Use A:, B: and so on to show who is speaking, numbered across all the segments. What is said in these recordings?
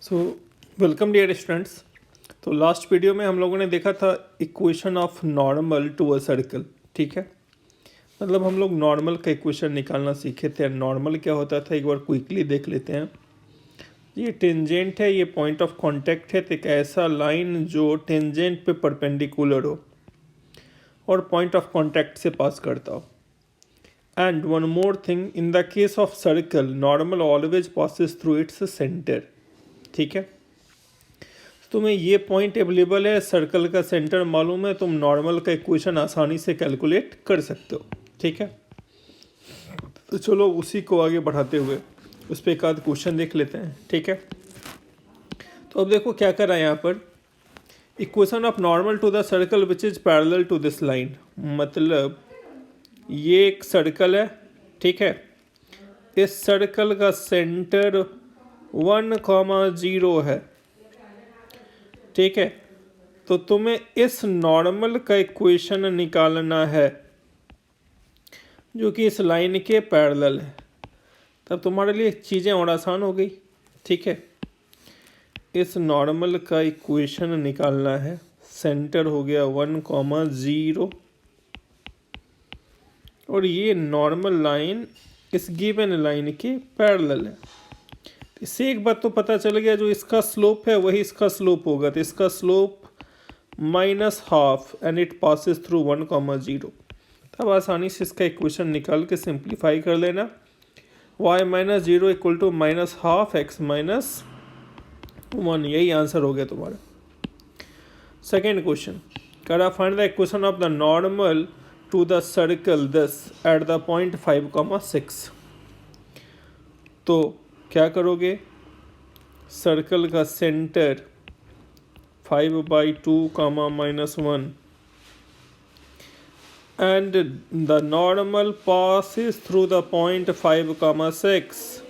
A: सो welcome dear students. तो last video में हम लोगों ने देखा था equation of normal to a circle. ठीक है, मतलब हम लोग नॉर्मल का इक्वेशन निकालना सीखे थे। नॉर्मल क्या होता था एक बार क्विकली देख लेते हैं। ये टेंजेंट है, ये पॉइंट ऑफ कांटेक्ट है, तो एक ऐसा लाइन जो टेंजेंट पे परपेंडिकुलर हो और पॉइंट ऑफ कांटेक्ट से पास करता हो। And one more thing, in the case of circle normal always passes through its centre. ठीक है, तुम्हें ये पॉइंट अवेलेबल है, सर्कल का सेंटर मालूम है, तुम नॉर्मल का इक्वेशन आसानी से कैलकुलेट कर सकते हो। ठीक है, तो चलो उसी को आगे बढ़ाते हुए उस पर एक आध क्वेश्चन देख लेते हैं। ठीक है, तो अब देखो क्या कर रहा है यहाँ पर। Equation of normal to the circle which is parallel to this line, मतलब ये एक सर्कल है। ठीक है, इस सर्कल का सेंटर 1,0 है। ठीक है, तो तुम्हें इस नॉर्मल का इक्वेशन निकालना है जो कि इस लाइन के पैरेलल है। तब तुम्हारे लिए चीज़ें और आसान हो गई। ठीक है, इस नॉर्मल का इक्वेशन निकालना है, सेंटर हो गया 1,0 और ये नॉर्मल लाइन इस गिवन लाइन के पैरेलल है। इससे एक बात तो पता चल गया, जो इसका स्लोप है वही इसका स्लोप होगा, तो इसका slope -½ and it passes through 1,0। तब आसानी से इसका इक्वेशन निकाल के सिंप्लीफाई कर लेना। y -0 इक्वल टू -½ x -1, यही आंसर हो गया तुम्हारा। सेकेंड क्वेश्चन कह रहा find the equation of the normal to the circle this at the point 5,6। तो क्या करोगे, सर्कल का centre 5/2, -1 and the normal passes through the point 5,6।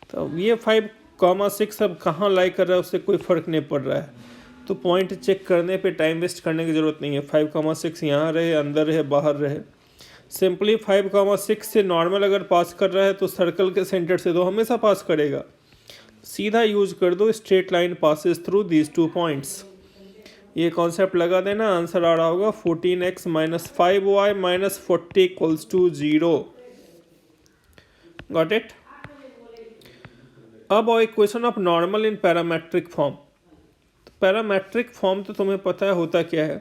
A: तो ये 5,6 अब कहाँ लाई कर रहा है उससे कोई फ़र्क नहीं पड़ रहा है, तो पॉइंट चेक करने पे टाइम वेस्ट करने की ज़रूरत नहीं है। 5,6 यहाँ रहे, अंदर रहे, बाहर रहे, सिंपली 5,6 से नॉर्मल अगर पास कर रहा है तो सर्कल के सेंटर से तो हमेशा पास करेगा। सीधा यूज कर दो, straight line passes through these 2 points. ये कॉन्सेप्ट लगा देना, आंसर आ रहा होगा 14x - 5y - 40 = 0। Got it. अब और equation of normal in parametric form. तो पैरामेट्रिक फॉर्म तो तुम्हें पता है होता क्या है।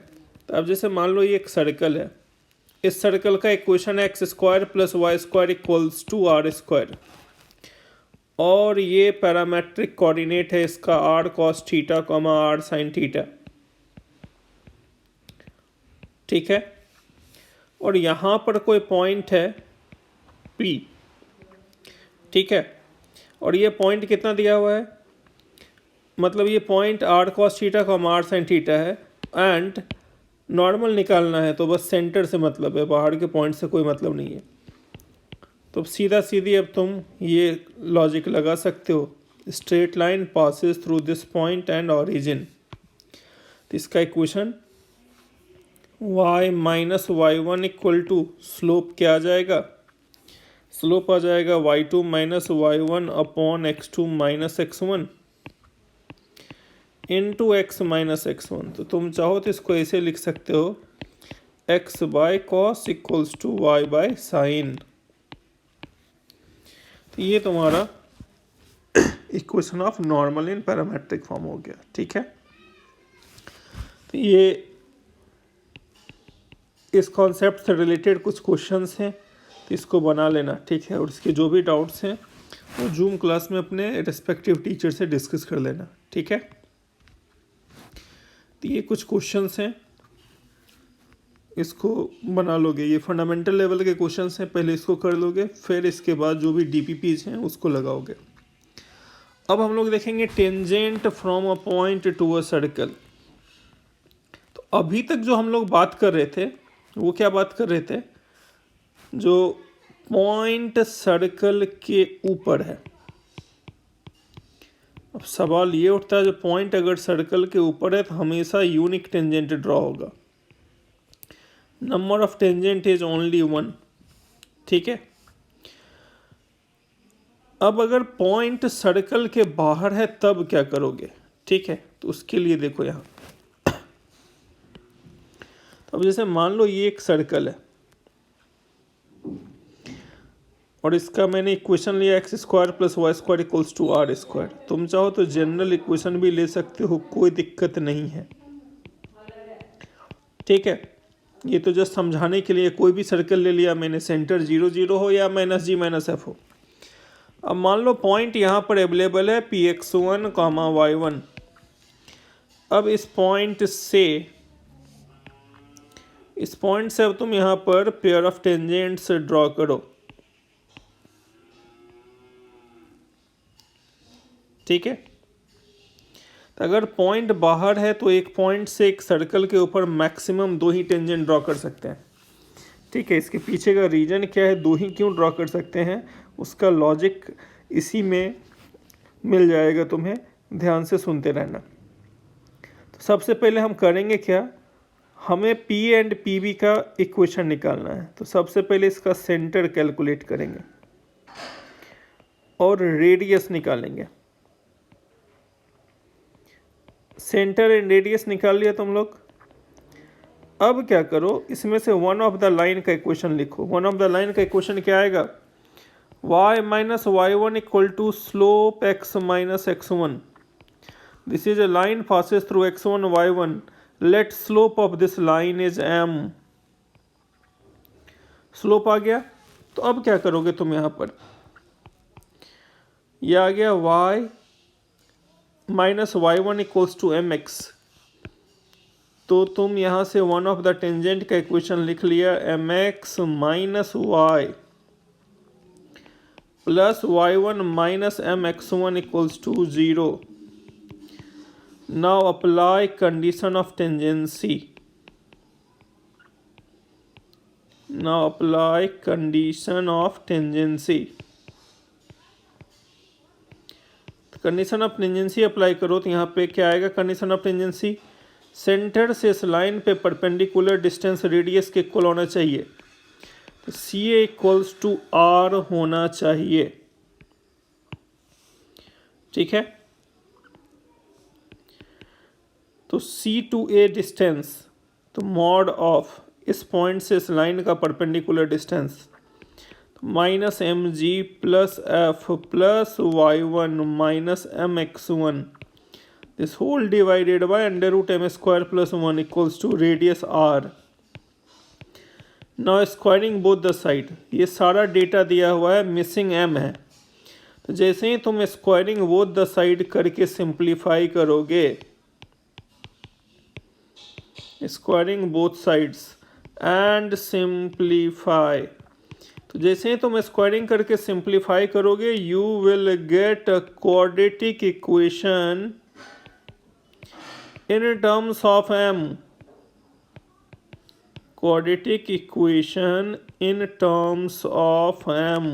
A: तो अब जैसे मान लो ये एक सर्कल है, इस सर्कल का इक्वेशन है x² + y² = r², और ये पैरामेट्रिक कोऑर्डिनेट है इसका r cos θ, r sin θ। ठीक है, और यहाँ पर कोई पॉइंट है P। ठीक है, और ये पॉइंट कितना दिया हुआ है, मतलब ये point r cos θ, r sin θ है, एंड नॉर्मल निकालना है, तो बस सेंटर से मतलब है, बाहर के पॉइंट से कोई मतलब नहीं है। तो सीधा सीधी अब तुम ये लॉजिक लगा सकते हो, straight line passes through this point and origin. तो इसका equation y - y1 equal to slope क्या आ जाएगा, स्लोप आ जाएगा y2 - y1 upon x2 - x1 into x - x1। तो तुम चाहो तो इसको ऐसे लिख सकते हो, x/cos = y/sin। तो ये तुम्हारा equation of normal in parametric form हो गया। ठीक है, तो ये इस कॉन्सेप्ट से रिलेटेड कुछ क्वेश्चंस हैं, तो इसको बना लेना। ठीक है, और इसके जो भी डाउट्स हैं वो जूम क्लास में अपने रिस्पेक्टिव टीचर से डिस्कस कर लेना। ठीक है, तो ये कुछ क्वेश्चंस हैं, इसको बना लोगे। ये फंडामेंटल लेवल के क्वेश्चंस हैं, पहले इसको कर लोगे, फिर इसके बाद जो भी डीपीपीज हैं उसको लगाओगे। अब हम लोग देखेंगे tangent from a point to a circle. तो अभी तक जो हम लोग बात कर रहे थे वो क्या बात कर रहे थे, जो पॉइंट सर्कल के ऊपर है। अब सवाल ये उठता है, जो पॉइंट अगर सर्कल के ऊपर है तो हमेशा यूनिक टेंजेंट ड्रॉ होगा। Number of tangent is only 1। ठीक है, अब अगर पॉइंट सर्कल के बाहर है तब क्या करोगे, ठीक है। तो उसके लिए देखो यहाँ, तो अब जैसे मान लो ये एक सर्कल है और इसका मैंने इक्वेशन लिया x square plus y square equals to r square. तुम चाहो तो जनरल इक्वेशन भी ले सकते हो, कोई दिक्कत नहीं है, ठीक है। ये तो जस्ट समझाने के लिए, कोई भी सर्कल ले लिया मैंने, सेंटर 0 0 हो या माइनस जी माइनस एफ हो। अब मान लो पॉइंट यहाँ पर अवेलेबल है P x one comma y one. अब इस पॉइंट से अब तुम यहाँ पर पेयर ऑफ टेंजेंट्स ड्रॉ करो, ठीक है। तो अगर पॉइंट बाहर है तो एक पॉइंट से एक सर्कल के ऊपर मैक्सिमम 2 ही टेंजेंट ड्रॉ कर सकते हैं, ठीक है। इसके पीछे का रीजन क्या है, 2 ही क्यों ड्रॉ कर सकते हैं, उसका लॉजिक इसी में मिल जाएगा, तुम्हें ध्यान से सुनते रहना। तो सबसे पहले हम करेंगे क्या, हमें पी एंड पी बी का इक्वेशन निकालना है। तो सबसे पहले इसका सेंटर कैलकुलेट करेंगे और रेडियस निकालेंगे। सेंटर एंड रेडियस निकाल लिया तुम लोग। अब क्या करो, इसमें से वन ऑफ द लाइन का इक्वेशन लिखो। वन ऑफ द लाइन का इक्वेशन क्या आएगा, y minus y one equal to slope x minus x one. This is a line passes through x1 y1, let slope of this line is m। Slope आ गया। तो अब क्या करोगे तुम यहाँ पर, यह आ गया y minus y one equals to m x. तो तुम यहाँ से वन ऑफ द टेंजेंट का इक्वेशन लिख लिया, m x minus y plus y one minus m x one equals to 0। Now apply condition of tangency. Now apply condition of tangency. Condition of tangency apply करो तो यहाँ पे क्या आएगा, condition of tangency centre से इस line पे perpendicular distance radius के इक्वल होना चाहिए। तो C A equals to r होना चाहिए, ठीक है। तो सी टू ए डिस्टेंस, तो मॉड ऑफ इस पॉइंट से इस लाइन का perpendicular distance minus m g plus f plus y one minus m x one, this whole divided by under root m square plus one equals to radius r. Now squaring both the side, ये सारा data दिया हुआ है, missing M है। तो जैसे ही तुम स्क्वायरिंग बोथ द साइड करके सिंप्लीफाई करोगे, squaring both sides and simplify, तो जैसे ही तुम स्क्वायरिंग करके सिंप्लीफाई करोगे, you will get a quadratic equation in terms of m. Quadratic equation in terms of m.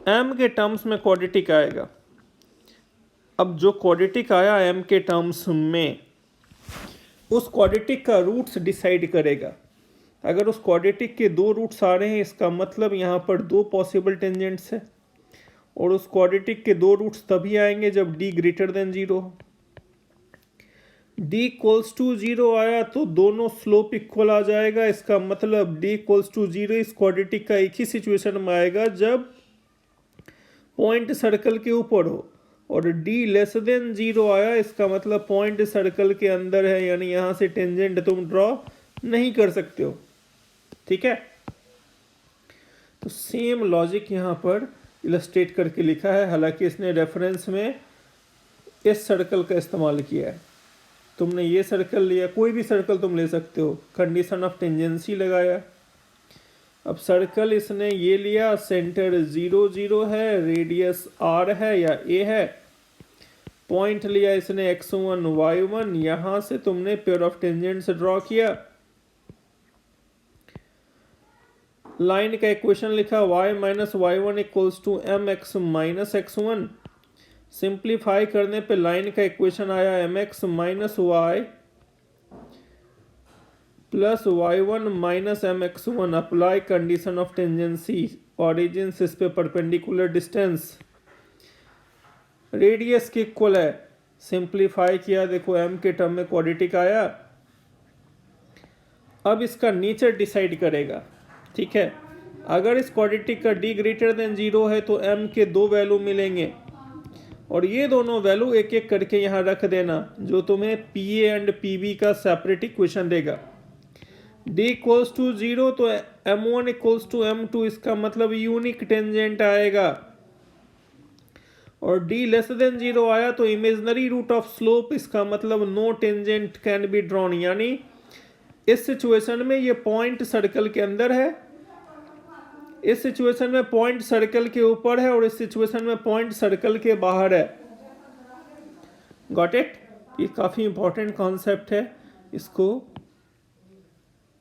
A: M के टर्म्स में क्वाड्रेटिक आएगा। अब जो क्वाड्रेटिक आया एम के टर्म्स में, उस क्वाड्रेटिक का रूट्स डिसाइड करेगा। अगर उस क्वाड्रेटिक के 2 रूट्स आ रहे हैं, इसका मतलब यहाँ पर 2 पॉसिबल टेंजेंट्स है, और उस क्वाड्रेटिक के 2 रूट्स तभी आएंगे जब d ग्रेटर देन 0 हो। d इक्वल्स टू 0 आया तो दोनों स्लोप इक्वल आ जाएगा। इसका मतलब d इक्वल्स टू 0 इस क्वाड्रेटिक का एक ही सिचुएशन में आएगा जब पॉइंट सर्कल के ऊपर हो, और d लेस देन 0 आया, इसका मतलब पॉइंट सर्कल के अंदर है, यानी यहाँ से टेंजेंट तुम ड्रॉ नहीं कर सकते हो, ठीक है। तो सेम लॉजिक यहाँ पर इलस्ट्रेट करके लिखा है, हालांकि इसने रेफरेंस में इस सर्कल का इस्तेमाल किया है। तुमने ये सर्कल लिया, कोई भी सर्कल तुम ले सकते हो, कंडीशन ऑफ टेंजेंसी लगाया। अब सर्कल इसने ये लिया, सेंटर 0 0 है, रेडियस r है या a है, पॉइंट लिया इसने x1 y1, यहाँ से तुमने पेयर ऑफ टेंजेंट्स ड्रॉ किया, लाइन का इक्वेशन लिखा y minus y one equals to m x minus x one. Simplify करने पे लाइन का इक्वेशन आया m x minus y plus y1 minus mx1 apply condition of tangency origin इस पे perpendicular distance radius के equal है। Simplify किया, देखो m के टर्म में क्वाड्रेटिक आया। अब इसका नेचर डिसाइड करेगा, ठीक है। अगर इस क्वाड्रेटिक का d ग्रेटर देन 0 है तो m के दो वैल्यू मिलेंगे और ये दोनों वैल्यू एक एक करके यहाँ रख देना, जो तुम्हें PA एंड PB का सेपरेट इक्वेशन देगा। d इक्वल्स टू 0 तो m1 इक्वल्स टू m2, इसका मतलब यूनिक टेंजेंट आएगा। और d लेस देन 0 आया तो इमेजिनरी रूट ऑफ स्लोप, इसका मतलब no tangent can be drawn. यानी इस सिचुएशन में ये पॉइंट सर्कल के अंदर है, इस सिचुएशन में पॉइंट सर्कल के ऊपर है और इस सिचुएशन में पॉइंट सर्कल के बाहर है। Got it? ये काफी इंपॉर्टेंट कॉन्सेप्ट है, इसको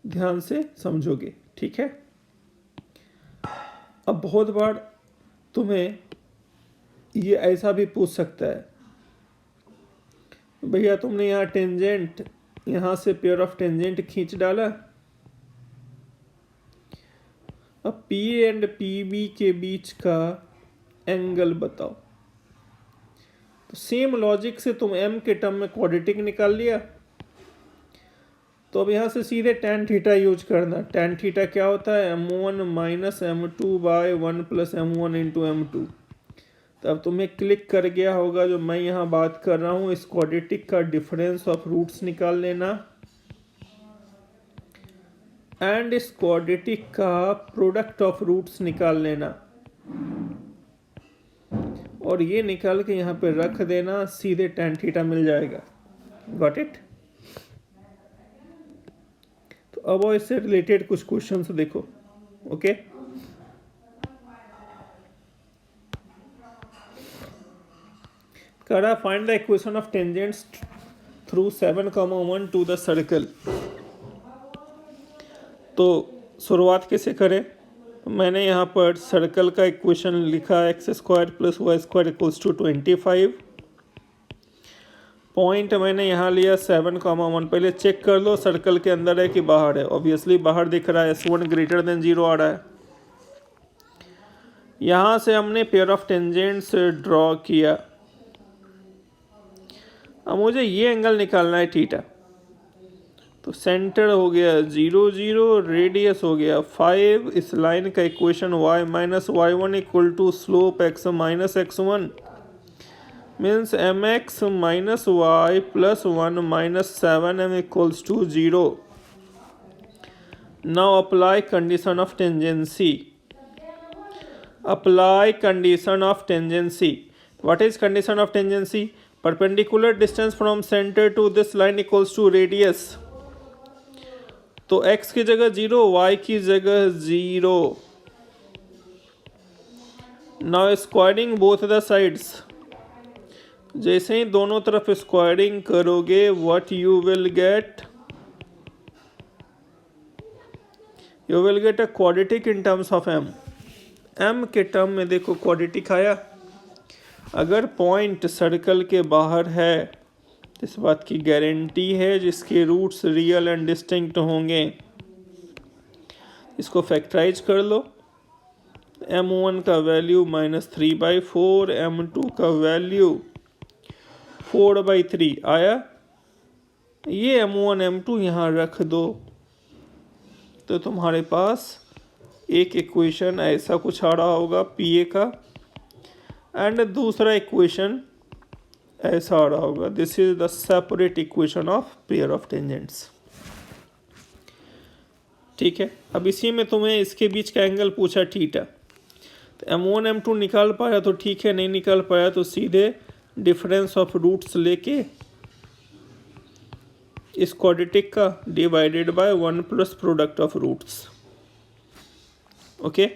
A: ध्यान से समझोगे, ठीक है। अब बहुत बार तुम्हें ये ऐसा भी पूछ सकता है, भैया तुमने यहाँ टेंजेंट, यहाँ से पेयर ऑफ टेंजेंट खींच डाला, अब P एंड PB के बीच का एंगल बताओ। तो सेम लॉजिक से तुम m के टर्म में क्वाड्रेटिक निकाल लिया, तो अब यहाँ से सीधे tan थीटा यूज करना। tan थीटा क्या होता है? m1 minus m2 bye 1 plus m1 into m2। तो अब तुम्हें क्लिक कर गया होगा, जो मैं यहाँ बात कर रहा हूँ, इस क्वाड्रेटिक का डिफरेंस ऑफ रूट्स निकाल लेना एंड इस क्वाड्रेटिक का प्रोडक्ट ऑफ रूट्स निकाल लेना और ये निकाल के यहाँ पे रख देना, सीधे tan थीटा मिल जाएगा। Got it? तो अब वो इससे रिलेटेड कुछ क्वेश्चंस देखो, ओके। करा find the equation of tangents through 7,1 to the circle. तो शुरुआत कैसे करें? मैंने यहाँ पर सर्कल का इक्वेशन लिखा, x square plus y square equals to 25। Point मैंने यहाँ लिया 7,1। पहले चेक कर लो सर्कल के अंदर है कि बाहर है। ऑब्वियसली बाहर दिख रहा है, S1 ग्रेटर देन 0 आ रहा है। यहाँ से हमने पेयर ऑफ टेंजेंट्स ड्रॉ किया। अब मुझे ये एंगल निकालना है थीटा। तो सेंटर हो गया 0 0, रेडियस हो गया 5। इस लाइन का equation y minus y1 equal to slope x minus x1 means mx minus y plus 1 minus 7m equals to 0। Now apply condition of tangency. Apply condition of tangency. What is condition of tangency? Perpendicular distance from centre to this line equals to radius. तो x की जगह 0, y की जगह 0। Now squaring both the sides. जैसे ही दोनों तरफ squaring करोगे, what you will gate? You will get a quadratic in terms of m। m के टर्म में देखो क्वाड्रेटिक आया। अगर पॉइंट सर्कल के बाहर है, इस बात की गारंटी है, जिसके रूट्स रियल एंड डिस्टिंक्ट होंगे। इसको फैक्टराइज कर लो। m1 का वैल्यू -3/4, m2 का वैल्यू 4/3 आया। ये m1 m2 यहाँ रख दो, तो तुम्हारे पास एक इक्वेशन ऐसा कुछ आ रहा होगा PA का, एंड दूसरा इक्वेशन ऐसा आ रहा होगा। This is the separate equation of pair of tangents. ठीक है। अब इसी में तुम्हें इसके बीच का एंगल पूछा थीटा। तो m1 m2 निकाल पाया तो ठीक है, नहीं निकाल पाया तो सीधे डिफरेंस ऑफ रूट्स लेके इस क्वाड्रेटिक का divided by 1 plus product of roots. Okay.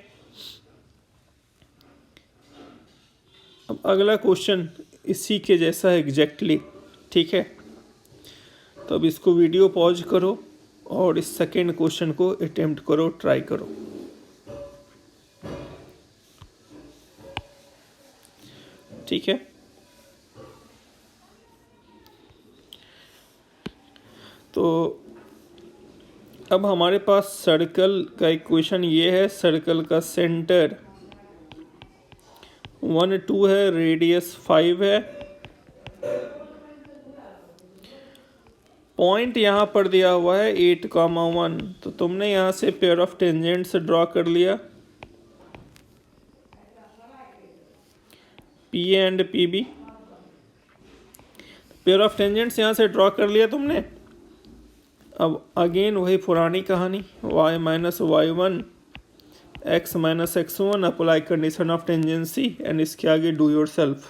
A: अब अगला क्वेश्चन इसी के जैसा है एग्जैक्टली, ठीक है। तो अब इसको वीडियो पॉज करो और इस सेकेंड क्वेश्चन को अटेम्प्ट करो, ट्राई करो। ठीक है। तो अब हमारे पास सर्कल का इक्वेशन ये है, सर्कल का सेंटर 1 2 है, रेडियस 5 है, पॉइंट यहाँ पर दिया हुआ है 8,1। तो तुमने यहाँ से पेयर ऑफ टेंजेंट्स ड्रॉ कर लिया, P A and P B. Pair of tangents यहाँ से ड्रॉ कर लिया तुमने। अब अगेन वही पुरानी कहानी, y minus y1 x minus x1 apply condition of tangency and इसके आगे डू योर सेल्फ।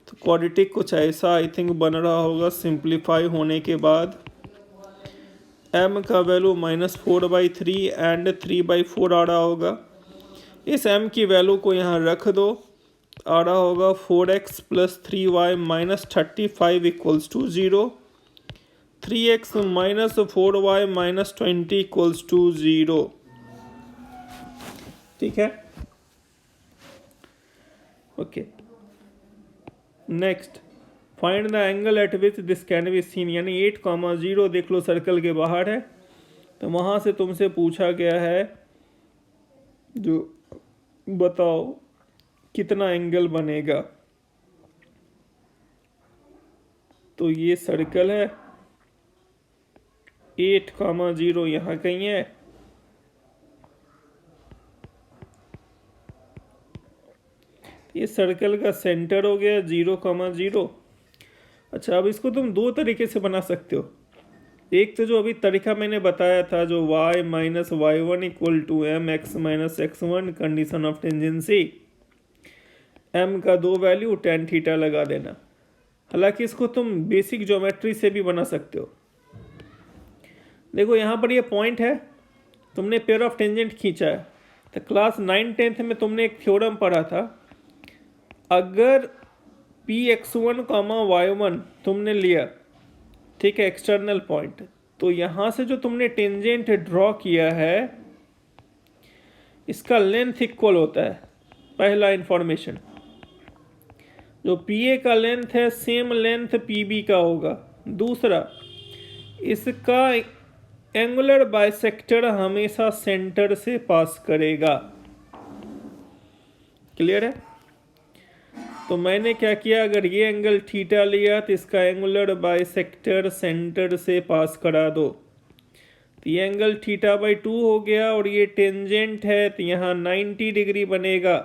A: तो क्वाड्रेटिक कुछ ऐसा आई थिंक बन रहा होगा। सिंप्लीफाई होने के बाद m का वैल्यू -4/3 एंड 3/4 आ रहा होगा। इस m की वैल्यू को यहाँ रख दो, आ रहा होगा 4x + 3y - 35 = 0, 3x - 4y - 20 = 0। ठीक है, okay. Next, find the angle eight which this can be seen, यानी 8,0 देख लो सर्कल के बाहर है, तो वहाँ से तुमसे पूछा गया है जो बताओ कितना एंगल बनेगा। तो ये सर्कल है, 8,0 यहाँ कहीं है, ये सर्कल का सेंटर हो गया 0,0। अच्छा, अब इसको तुम दो तरीके से बना सकते हो। एक तो जो अभी तरीका मैंने बताया था, जो y - y1 = mx - x1 condition of tangency, m का दो वैल्यू tan थीटा लगा देना। हालांकि इसको तुम बेसिक ज्योमेट्री से भी बना सकते हो। देखो यहाँ पर ये पॉइंट है, तुमने पेयर ऑफ टेंजेंट खींचा है। तो क्लास 9-10 में तुमने एक थ्योरम पढ़ा था, अगर px1, y1 तुमने लिया, ठीक है, एक्सटर्नल पॉइंट, तो यहाँ से जो तुमने टेंजेंट ड्रॉ किया है इसका लेंथ इक्वल होता है। पहला इंफॉर्मेशन, जो PA का लेंथ है सेम लेंथ PB का होगा। दूसरा, इसका एंगुलर बाइसेक्टर हमेशा सेंटर से पास करेगा। क्लियर है? तो मैंने क्या किया, अगर ये एंगल थीटा लिया तो इसका एंगुलर बाइसेक्टर सेंटर से पास करा दो। तो ये एंगल θ/2 हो गया, और ये टेंजेंट है तो यहाँ 90 डिग्री बनेगा।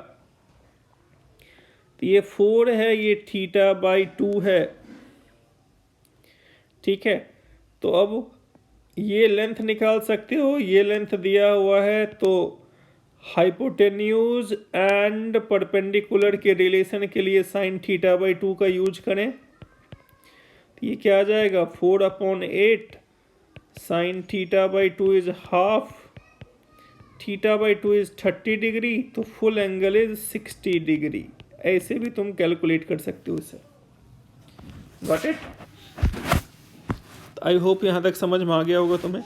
A: तो ये 4 है, ये θ/2 है। ठीक है, तो अब ये लेंथ निकाल सकते हो, ये लेंथ दिया हुआ है, तो हाइपोटेन्यूज एंड परपेंडिकुलर के रिलेशन के लिए sin θ/2 का यूज करें। तो ये क्या आ जाएगा, 4/8 sin θ/2 is half, θ/2 is 30 degree, तो फुल एंगल इज 60 डिग्री। ऐसे भी तुम कैलकुलेट कर सकते हो इसे। Got it? आई होप यहाँ तक समझ में आ गया होगा तुम्हें।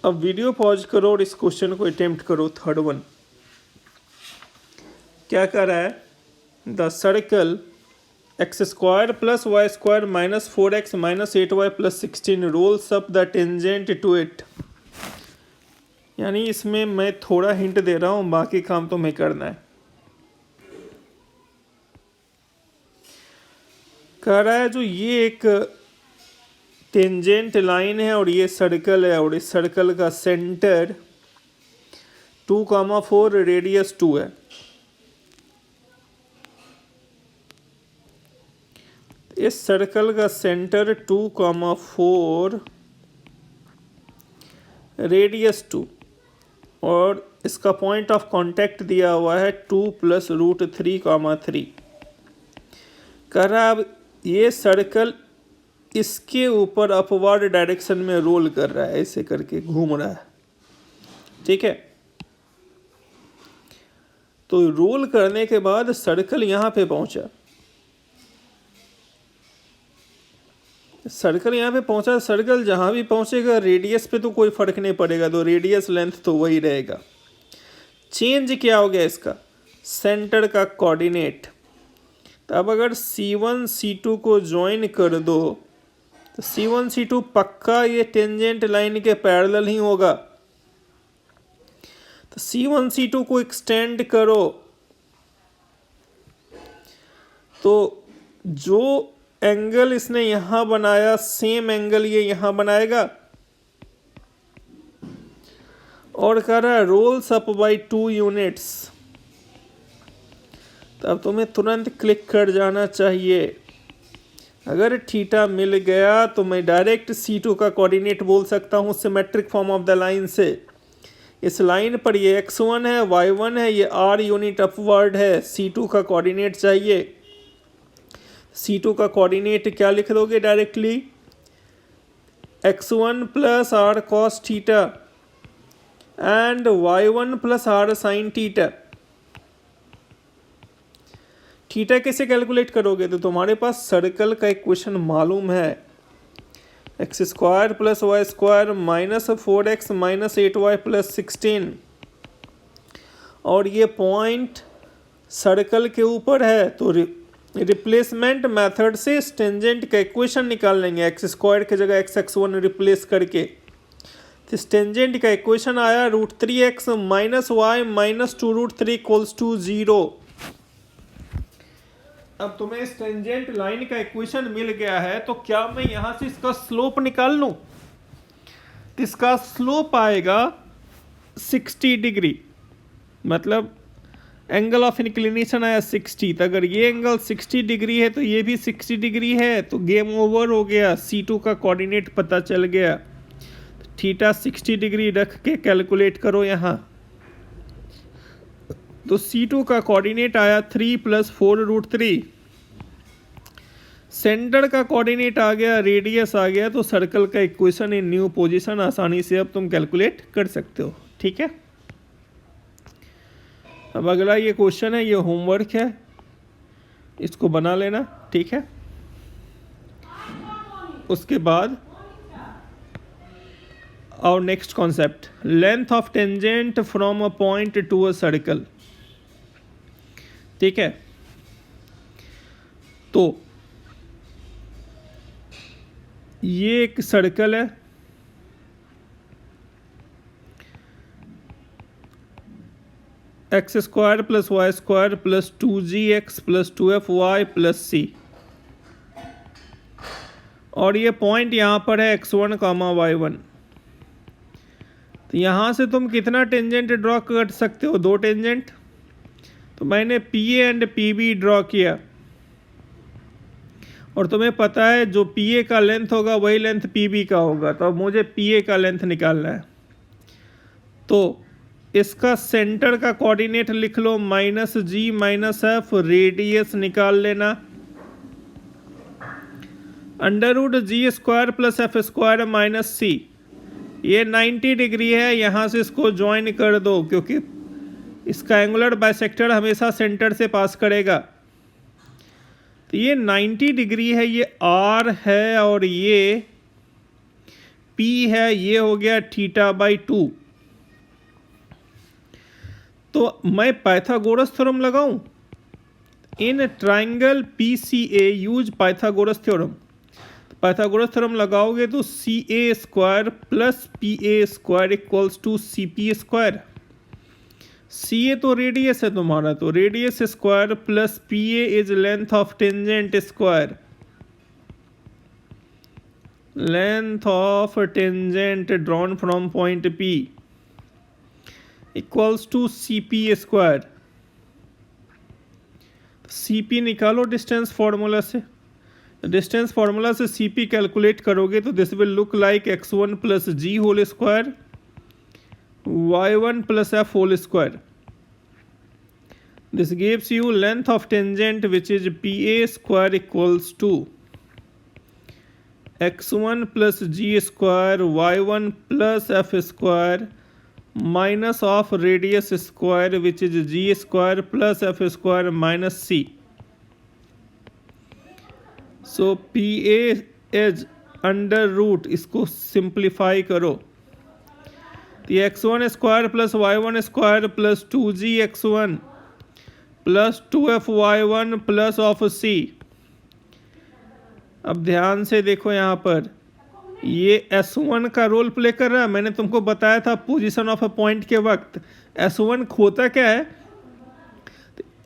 A: अब वीडियो पॉज करो और इस क्वेश्चन को अटेम्प्ट करो। थर्ड वन क्या कर रहा है, the circle x² + y² - 4x - 8y + 16 rolls up the tangent to it. यानी इसमें मैं थोड़ा हिंट दे रहा हूं, बाकी काम तुम्हें करना है। कह रहा है जो ये एक टेंजेंट लाइन है और ये सर्कल है, और इस सर्कल का सेंटर 2,4 रेडियस 2 है। इस सर्कल का सेंटर 2,4 रेडियस 2 और इसका पॉइंट ऑफ कांटेक्ट दिया हुआ है 2 + √3,3। कह रहा है अब ये सर्कल इसके ऊपर अपवर्ड डायरेक्शन में रोल कर रहा है, ऐसे करके घूम रहा है। ठीक है, तो रोल करने के बाद सर्कल यहां पे पहुंचा, सर्कल जहां भी पहुंचेगा रेडियस पे तो कोई फर्क नहीं पड़ेगा, तो रेडियस लेंथ तो वही रहेगा। चेंज क्या हो गया इसका, सेंटर का कोऑर्डिनेट। तो अब अगर C1 C2 को ज्वाइन कर दो तो C1 C2 पक्का ये टेंजेंट लाइन के पैरेलल ही होगा। तो C1 C2 को एक्सटेंड करो तो जो एंगल इसने यहां बनाया सेम एंगल ये यहां बनाएगा। और कह रहा है रोल्स अप बाय 2 यूनिट्स। तो अब तुम्हें तुरंत क्लिक कर जाना चाहिए। अगर थीटा मिल गया तो मैं डायरेक्ट C2 का कोऑर्डिनेट बोल सकता हूँ symmetric form of the line से। इस लाइन पर ये x1 है, y1 है, ये r यूनिट अपवर्ड है। C2 का कोऑर्डिनेट चाहिए। C2 का कोऑर्डिनेट क्या लिख दोगे directly? x1 plus r cos theta and y1 plus r sin theta. Theta कैसे कैलकुलेट करोगे? तो तुम्हारे पास सर्कल का इक्वेशन मालूम है, x square plus y square minus 4x minus 8y plus 16। और ये पॉइंट सर्कल के ऊपर है तो रिप्लेसमेंट मेथड से टेंजेंट का इक्वेशन निकाल लेंगे। एक्स स्क्वायर की जगह x(x1) रिप्लेस करके। तो टेंजेंट का इक्वेशन आया √3x minus y minus 2√3 equals to 0। अब तुम्हें इस टेंजेंट लाइन का इक्वेशन मिल गया है तो क्या मैं यहां से इसका स्लोप निकाल लूं? इसका स्लोप आएगा 60 डिग्री, मतलब एंगल ऑफ इंक्लिनेशन आया 60। तो अगर ये एंगल 60 डिग्री है तो ये भी 60 डिग्री है, तो गेम ओवर हो गया। C2 का कोऑर्डिनेट पता चल गया। थीटा 60 डिग्री रख के कैलकुलेट करो यहाँ। तो C2 का कोऑर्डिनेट आया 3 + 4√3। सेंटर का कोऑर्डिनेट आ गया, रेडियस आ गया, तो सर्कल का इक्वेशन इन न्यू पोजीशन आसानी से अब तुम कैलकुलेट कर सकते हो। ठीक है, अब अगला ये क्वेश्चन है, ये होमवर्क है, इसको बना लेना। ठीक है, उसके बाद और next concept, length of tangent from a point to a circle. ठीक है, तो ये एक सर्कल है, x square plus y square plus 2gx plus 2fy plus c। और ये पॉइंट यहाँ पर है x1, y1। तो यहाँ से तुम कितना टेंजेंट ड्रॉ कर सकते हो? 2 टेंजेंट। तो मैंने PA एंड PB ड्रॉ किया, और तुम्हें पता है जो PA का लेंथ होगा वही लेंथ PB का होगा। तो अब मुझे PA का लेंथ निकालना है। तो इसका सेंटर का कोऑर्डिनेट लिख लो -g - f, रेडियस निकाल लेना √g² plus f² minus c। ये 90 डिग्री है, यहाँ से इसको ज्वाइन कर दो क्योंकि इसका एंगुलर बाइसेक्टर हमेशा सेंटर से पास करेगा। तो ये 90 डिग्री है, ये R है और ये P है, ये हो गया θ/2। तो मैं पाइथागोरस थ्योरम लगाऊं? In triangle PCA use Pythagoras theorem. Pythagoras theorem लगाओगे तो CA² plus PA² equals to CP²। CA तो रेडियस है तुम्हारा, तो radius square plus PA is length of tangent square. Length of tangent drawn from point P equals to CP²। CP निकालो distance formula से। Distance formula से CP calculate करोगे तो this will look like x1 plus g whole square y1 plus f whole square. This gives you length of tangent which is PA² equals to x1 plus g² y1 plus f² minus of radius square which is g² plus f² minus c. So PA is under root, इसको simplify करो तो x1² plus y1² plus 2gx1 plus 2f(y1) plus of c। अब ध्यान से देखो यहाँ पर ये S1 का रोल प्ले कर रहा है। मैंने तुमको बताया था पोजीशन ऑफ अ पॉइंट के वक्त S1 खोता क्या है,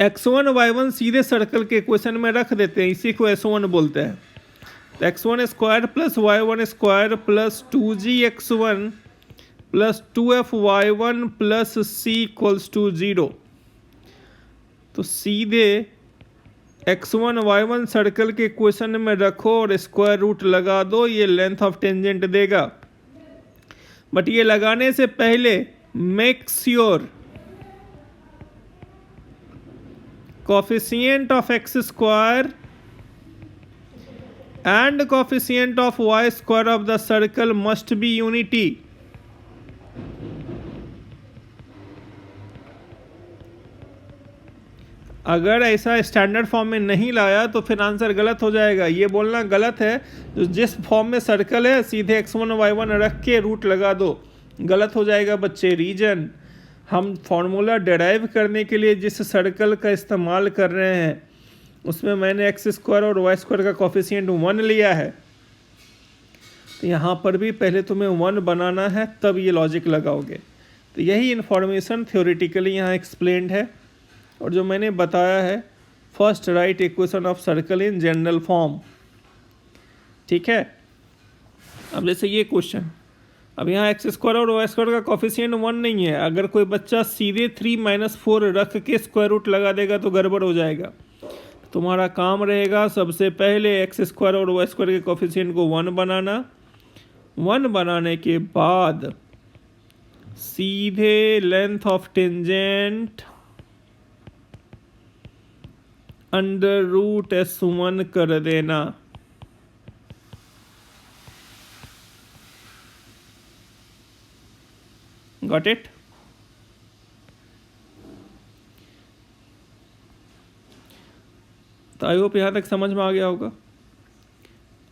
A: x1 y1 सीधे सर्कल के इक्वेशन में रख देते हैं, इसी को S1 बोलते हैं। तो x1 square plus y1 square plus 2gx1 plus 2f(y1) plus c equals to 0। तो सीधे x1 y1 सर्कल के इक्वेशन में रखो और स्क्वायर रूट लगा दो, ये लेंथ ऑफ टेंजेंट देगा। बट ये लगाने से पहले make sure coefficient of x square and coefficient of y square of the circle must be unity. अगर ऐसा स्टैंडर्ड फॉर्म में नहीं लाया तो फिर आंसर गलत हो जाएगा। ये बोलना गलत है, तो जिस फॉर्म में सर्कल है सीधे x1 y1 रख के रूट लगा दो, गलत हो जाएगा बच्चे। रीजन, हम फॉर्मूला डिराइव करने के लिए जिस सर्कल का इस्तेमाल कर रहे हैं उसमें मैंने एक्स स्क्वायर और वाई स्क्वायर का कोफिशिएंट 1 लिया है। तो यहाँ पर भी पहले तुम्हें 1 बनाना है, तब ये लॉजिक लगाओगे। तो यही इन्फॉर्मेशन थ्योरेटिकली यहाँ एक्सप्लेन्ड है। और जो मैंने बताया है, first right equation of circle in general form, ठीक है। अब जैसे ये क्वेश्चन, अब यहाँ एक्स स्क्वायर और वाई स्क्वायर का कोफिशिएंट 1 नहीं है। अगर कोई बच्चा सीधे 3 - 4 रख के स्क्वायर रूट लगा देगा तो गड़बड़ हो जाएगा। तुम्हारा काम रहेगा सबसे पहले एक्स स्क्वायर और वाई स्क्वायर के कोफिशिएंट को 1 बनाना। 1 बनाने के बाद सीधे length of tangent under root S1 कर देना। Got it? तो आई होप यहां तक समझ में आ गया होगा।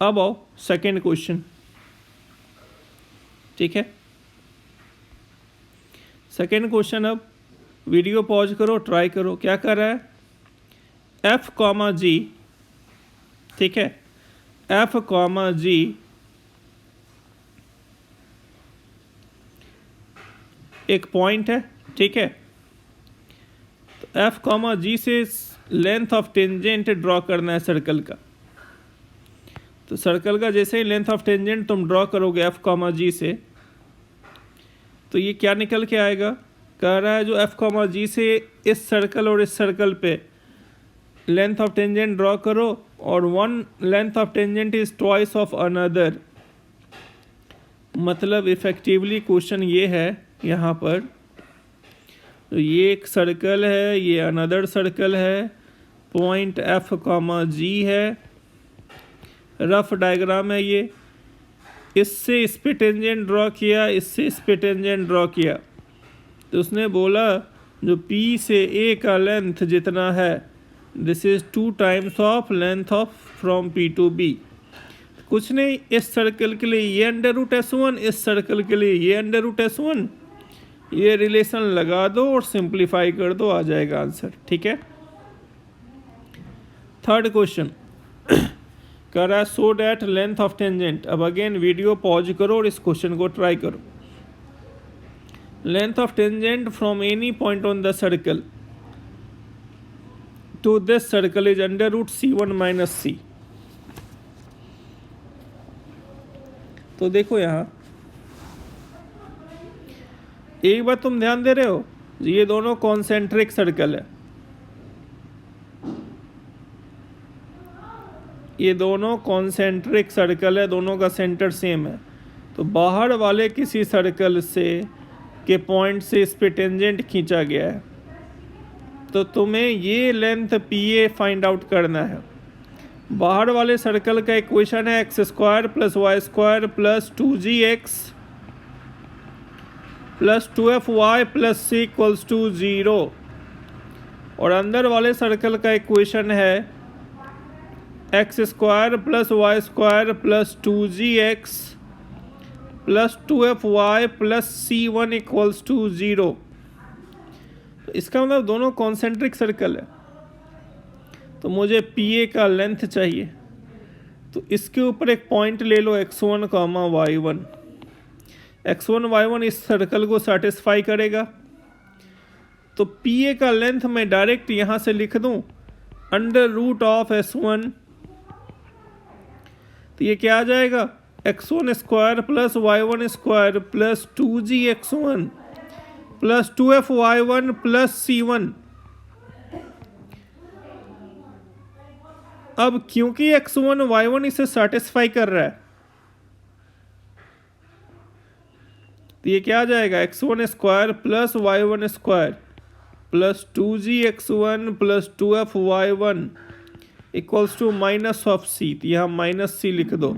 A: अब आओ सेकेंड क्वेश्चन, ठीक है। सेकेंड क्वेश्चन, अब वीडियो पॉज करो, ट्राई करो। क्या कर रहा है, f, g, ठीक है, f, g एक पॉइंट है, ठीक है। तो f, g से लेंथ ऑफ टेंजेंट ड्रॉ करना है सर्कल का। तो सर्कल का जैसे ही लेंथ ऑफ टेंजेंट तुम ड्रॉ करोगे f, g से, तो ये क्या निकल के आएगा, कह रहा है जो f, g से इस सर्कल और इस सर्कल पे लेंथ ऑफ टेंजेंट ड्रॉ करो और 1 length of tangent is twice of another. मतलब इफेक्टिवली क्वेश्चन ये है यहाँ पर, तो ये एक सर्कल है, ये अनदर सर्कल है, पॉइंट f, g है, रफ डायग्राम है ये। इससे इस पे टेंजेंट ड्रॉ किया, इससे इस पे टेंजेंट ड्रॉ किया। तो उसने बोला जो P से A का लेंथ जितना है, this is 2 times of length of from P to B। कुछ नहीं, इस सर्कल के लिए ये अंडर रूट S1, इस सर्कल के लिए ये अंडर रूट S1, ये रिलेशन लगा दो और सिंप्लीफाई कर दो, आ जाएगा आंसर, ठीक है। थर्ड क्वेश्चन कर रहा है so that length of tangent. अब अगेन वीडियो पॉज करो और इस क्वेश्चन को ट्राई करो। Length of tangent from any point on the circle to this circle is under root C1 - C। तो देखो यहाँ एक बात तुम ध्यान दे रहे हो, ये दोनों कॉन्सेंट्रिक सर्कल है, ये दोनों कॉन्सेंट्रिक सर्कल है, दोनों का सेंटर सेम है। तो बाहर वाले किसी सर्कल से के पॉइंट से इस पे टेंजेंट खींचा गया है, तो तुम्हें ये लेंथ PA फाइंड आउट करना है। बाहर वाले सर्कल का इक्वेशन है x square plus y square plus 2gx plus 2fy plus c equals to 0, और अंदर वाले सर्कल का इक्वेशन है x square plus y square plus 2gx plus 2fy plus c1 equals to 0। तो इसका मतलब दोनों कॉन्सेंट्रिक सर्कल है। तो मुझे पी ए का लेंथ चाहिए, तो इसके ऊपर एक पॉइंट ले लो x1, y1। x1, y1 इस सर्कल को सेटिस्फाई करेगा, तो पी ए का लेंथ मैं डायरेक्ट यहाँ से लिख दूँ √(s1), तो ये क्या आ जाएगा x1 square plus y1 square plus 2gx1 plus 2f(y1) plus c1। अब क्योंकि x1 y1 इसे सेटिस्फाई कर रहा है, तो ये क्या आ जाएगा x1 square plus y1 square plus 2gx1 plus 2f(y1) equals to minus of c, तो यहाँ माइनस c लिख दो,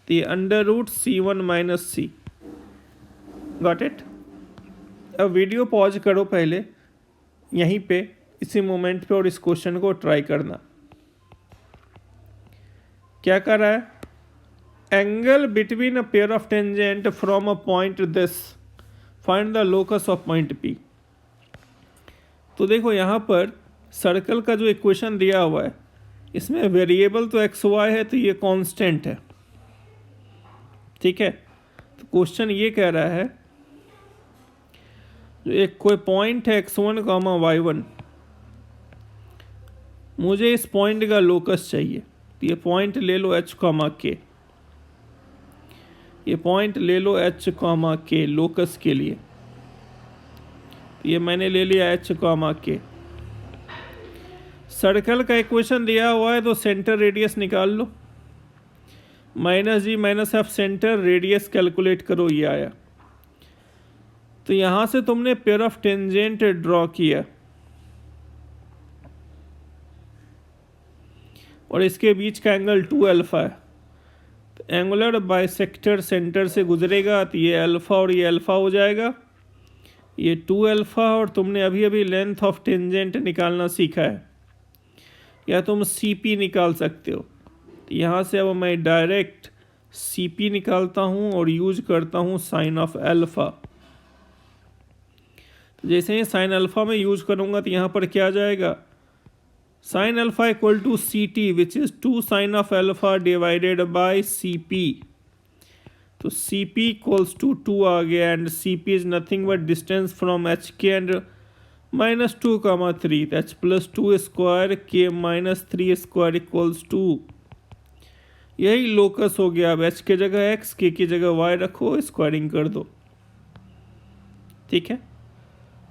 A: तो ये √c1 minus c। Got it. अब वीडियो पॉज करो पहले यहीं पे, इसी मोमेंट पे, और इस क्वेश्चन को ट्राई करना। क्या कर रहा है, angle between a pair of tangent from a point this, find the locus of point P. तो देखो यहाँ पर सर्कल का जो इक्वेशन दिया हुआ है, इसमें वेरिएबल तो एक्स वाई है, तो ये कांस्टेंट है, ठीक है। तो क्वेश्चन ये कह रहा है जो एक कोई पॉइंट है x1, y1, मुझे इस पॉइंट का लोकस चाहिए, तो ये पॉइंट ले लो h, k, ये पॉइंट ले लो h, k लोकस के लिए, तो ये मैंने ले लिया h, k। सर्कल का इक्वेशन दिया हुआ है, तो सेंटर रेडियस निकाल लो, -g -f centre radius calculate करो, ये आया। तो यहां से तुमने पेयर ऑफ टेंजेंट ड्रॉ किया और इसके बीच का एंगल 2α है, तो एंगुलर बाइसेक्टर सेंटर से गुजरेगा, तो ये अल्फा और ये अल्फा हो जाएगा, ये 2α, और तुमने अभी अभी लेंथ ऑफ टेंजेंट निकालना सीखा है, या तुम CP निकाल सकते हो। तो यहाँ से अब मैं डायरेक्ट CP निकालता हूँ और यूज करता हूँ साइन ऑफ अल्फा। तो जैसे ही साइन अल्फा में यूज करूँगा, तो यहाँ पर क्या आ जाएगा, sine alpha equal to CT which is 2 sine of alpha divided by CP। तो CP इक्वल्स टू 2 आ गया, and CP is nothing but distance from HK and -2, 3, तो h plus 2 square k minus 3 square equals 2। यही locus हो गया। अब h की जगह x, k की जगह y रखो, स्क्वायरिंग कर दो, ठीक है।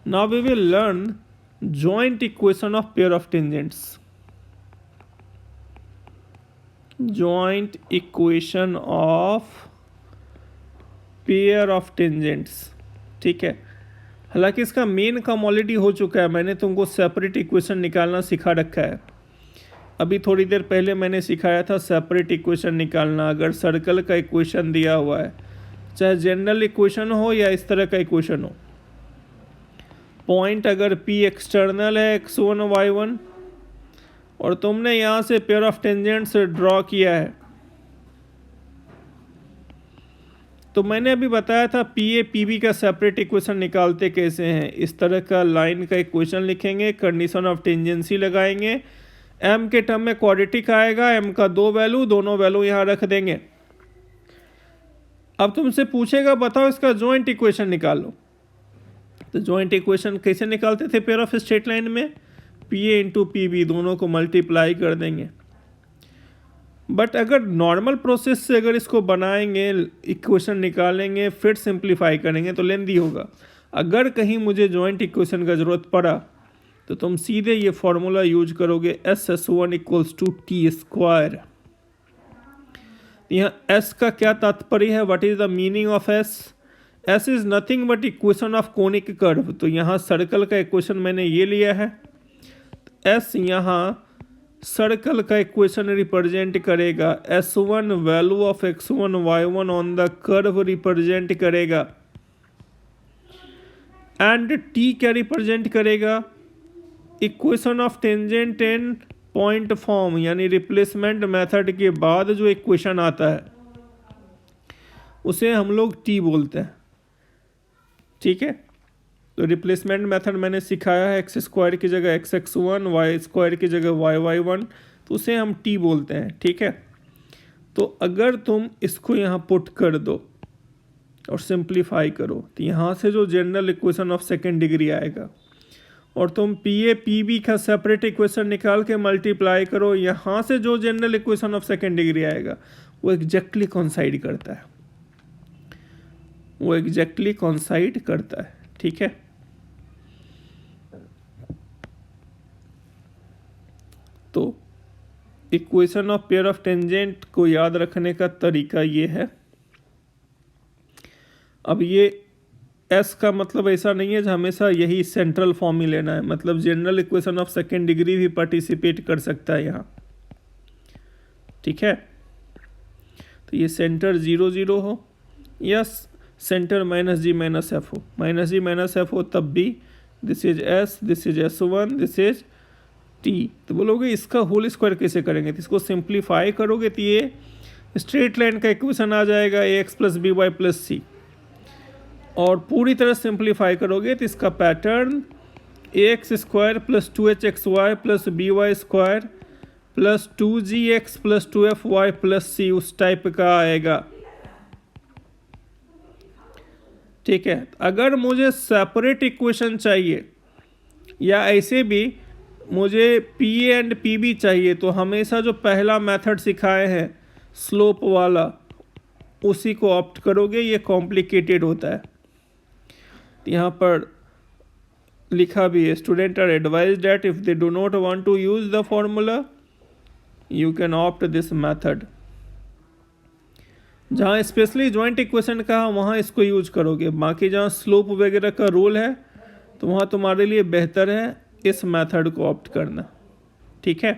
A: Now we will learn joint equation of pair of tangents. Joint equation of pair of tangents, ठीक है। हालांकि इसका मेन काम ऑलरेडी हो चुका है, मैंने तुमको सेपरेट इक्वेशन निकालना सिखा रखा है। अभी थोड़ी देर पहले मैंने सिखाया था सेपरेट इक्वेशन निकालना। अगर सर्कल का इक्वेशन दिया हुआ है, चाहे जनरल इक्वेशन हो या इस तरह का इक्वेशन हो, पॉइंट अगर P एक्सटर्नल है x1 y1 और तुमने यहाँ से पेयर ऑफ टेंजेंट्स ड्रॉ किया है, तो मैंने अभी बताया था PA PB का सेपरेट इक्वेशन निकालते कैसे हैं। इस तरह का लाइन का इक्वेशन लिखेंगे, कंडीशन ऑफ टेंजेंसी लगाएंगे, m के टर्म में क्वाड्रेटिक आएगा, m का 2 वैल्यू, दोनों वैल्यू यहाँ रख देंगे। अब तुमसे पूछेगा बताओ इसका जॉइंट इक्वेशन निकालो। तो जॉइंट इक्वेशन कैसे निकालते थे पेयर ऑफ स्ट्रेट लाइन में, PA इंटू PB दोनों को मल्टीप्लाई कर देंगे। बट अगर नॉर्मल प्रोसेस से अगर इसको बनाएंगे, इक्वेशन निकालेंगे, फिर सिंप्लीफाई करेंगे तो लेंदी होगा। अगर कहीं मुझे जॉइंट इक्वेशन का ज़रूरत पड़ा तो तुम सीधे ये फॉर्मूला यूज करोगे, SS1 इक्वल्स टू T²। यहाँ S का क्या तात्पर्य है, what is the meaning of S? S is nothing but equation of conic curve. तो यहाँ सर्कल का इक्वेशन मैंने ये लिया है, S यहाँ सर्कल का इक्वेशन रिप्रेजेंट करेगा, S1 value of x1 y1 on the curve represent करेगा, एंड T क्या रिप्रेजेंट करेगा, equation of tangent in point form, यानी रिप्लेसमेंट मेथड के बाद जो इक्वेशन आता है उसे हम लोग T बोलते हैं, ठीक है। तो रिप्लेसमेंट मेथड मैंने सिखाया है, एक्स स्क्वायर की जगह x x one, y square की जगह वाई वाई वन, तो उसे हम टी बोलते हैं, ठीक है। तो अगर तुम इसको यहाँ पुट कर दो और सिंप्लीफाई करो तो यहाँ से जो general equation of second degree आएगा, और तुम पी ए पी बी का सेपरेट इक्वेशन निकाल के मल्टीप्लाई करो, यहाँ से जो general equation of second degree आएगा वो एग्जैक्टली कॉन्साइड करता है, वो एग्जैक्टली कॉन्साइड करता है, ठीक है। तो equation of pair of tangent को याद रखने का तरीका ये है। अब ये एस का मतलब ऐसा नहीं है कि हमेशा यही सेंट्रल फॉर्म ही लेना है, मतलब general equation of second degree भी पार्टिसिपेट कर सकता है यहाँ, ठीक है। तो ये सेंटर 0 0 हो या सेंटर माइनस जी माइनस एफ हो, माइनस जी माइनस एफ हो तब भी this is S, this is S one, this is T. तो बोलोगे इसका होल स्क्वायर कैसे करेंगे, तो इसको सिंप्लीफाई करोगे तो ये स्ट्रेट लाइन का इक्वेशन आ जाएगा A X plus B Y plus C, और पूरी तरह सिंप्लीफाई करोगे तो इसका pattern A X square plus 2h X Y plus B Y square plus 2gx plus 2fy plus C उस टाइप का आएगा, ठीक है। अगर मुझे सेपरेट इक्वेशन चाहिए या ऐसे भी मुझे P A and P B चाहिए, तो हमेशा जो पहला मेथड सिखाए हैं स्लोप वाला उसी को ऑप्ट करोगे, ये कॉम्प्लिकेटेड होता है। यहाँ पर लिखा भी है, student are advise that if they do not want to use the formula you can opt this method. जहाँ स्पेशली जॉइंट इक्वेशन का वहाँ इसको यूज करोगे, बाकी जहाँ स्लोप वगैरह का रूल है तो वहाँ तुम्हारे लिए बेहतर है इस मेथड को ऑप्ट करना, ठीक है।